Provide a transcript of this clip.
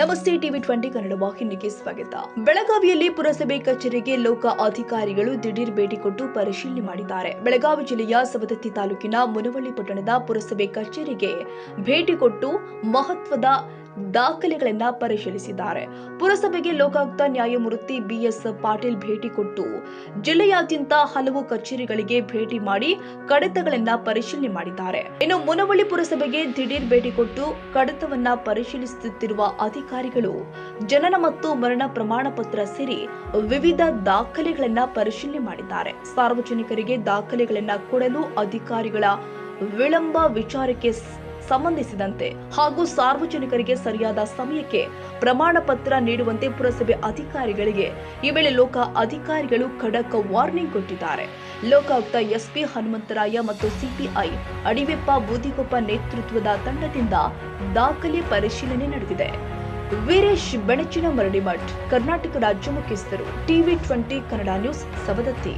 ನಮಸ್ತೆ ಟಿವಿ 20 ಕನ್ನಡ ವಾಹಿನಿಗೆ ಸ್ವಾಗತ. ಬೆಳಗಾವಿಯಲ್ಲಿ ಪುರಸಭೆ ಕಚೇರಿಗೆ ಲೋಕ ಅಧಿಕಾರಿಗಳು ದಿಢೀರ್ ಭೇಟಿ ಕೊಟ್ಟು ಪರಿಶೀಲನೆ ಮಾಡಿದ್ದಾರೆ. ಬೆಳಗಾವಿ ಜಿಲ್ಲೆಯ ಸವದತ್ತಿ ತಾಲೂಕಿನ ಮುನವಳ್ಳಿ ಪಟ್ಟಣದ ಪುರಸಭೆ ಕಚೇರಿಗೆ ಭೇಟಿ ಕೊಟ್ಟು ಮಹತ್ವದ ದಾಖಲೆಗಳನ್ನು ಪರಿಶೀಲಿಸಿದ್ದಾರೆ. ಪುರಸಭೆಗೆ ಲೋಕಾಯುಕ್ತ ನ್ಯಾಯಮೂರ್ತಿ ಬಿಎಸ್ ಪಾಟೀಲ್ ಭೇಟಿ ಕೊಟ್ಟು ಜಿಲ್ಲೆಯಾದ್ಯಂತ ಹಲವು ಕಚೇರಿಗಳಿಗೆ ಭೇಟಿ ಮಾಡಿ ಕಡತಗಳನ್ನು ಪರಿಶೀಲನೆ ಮಾಡಿದ್ದಾರೆ. ಇನ್ನು ಮುನವಳ್ಳಿ ಪುರಸಭೆಗೆ ದಿಢೀರ್ ಭೇಟಿ ಕೊಟ್ಟು ಕಡತವನ್ನ ಪರಿಶೀಲಿಸುತ್ತಿರುವ ಅಧಿಕಾರಿಗಳು ಜನನ ಮತ್ತು ಮರಣ ಪ್ರಮಾಣ ಪತ್ರ ಸೇರಿ ವಿವಿಧ ದಾಖಲೆಗಳನ್ನ ಪರಿಶೀಲನೆ ಮಾಡಿದ್ದಾರೆ. ಸಾರ್ವಜನಿಕರಿಗೆ ದಾಖಲೆಗಳನ್ನ ಕೊಡಲು ಅಧಿಕಾರಿಗಳ ವಿಳಂಬ ವಿಚಾರಕ್ಕೆ ಸಂಬಂಧಿಸಿದಂತೆ ಹಾಗೂ ಸಾರ್ವಜನಿಕರಿಗೆ ಸರಿಯಾದ ಸಮಯಕ್ಕೆ ಪ್ರಮಾಣ ಪತ್ರ ನೀಡುವಂತೆ ಪುರಸಭೆ ಅಧಿಕಾರಿಗಳಿಗೆ ಈ ವೇಳೆ ಲೋಕ ಅಧಿಕಾರಿಗಳು ಖಡಕ್ ವಾರ್ನಿಂಗ್ ಕೊಟ್ಟಿದ್ದಾರೆ. ಲೋಕಾಯುಕ್ತ ಎಸ್ಪಿ ಹನುಮಂತರಾಯ ಮತ್ತು ಸಿಪಿಐ ಅಡಿವೆಪ್ಪ ಬೂದಿಗೊಪ್ಪ ನೇತೃತ್ವದ ತಂಡದಿಂದ ದಾಖಲೆ ಪರಿಶೀಲನೆ ನಡೆದಿದೆ. ವೀರೇಶ್ ಬೆಣಚಿನ ಮರಡಿಮಠ್, ಕರ್ನಾಟಕ ರಾಜ್ಯ ಮುಖ್ಯಸ್ಥರು, ಟಿವಿ 20 ಕನ್ನಡ ನ್ಯೂಸ್, ಸವದತ್ತಿ.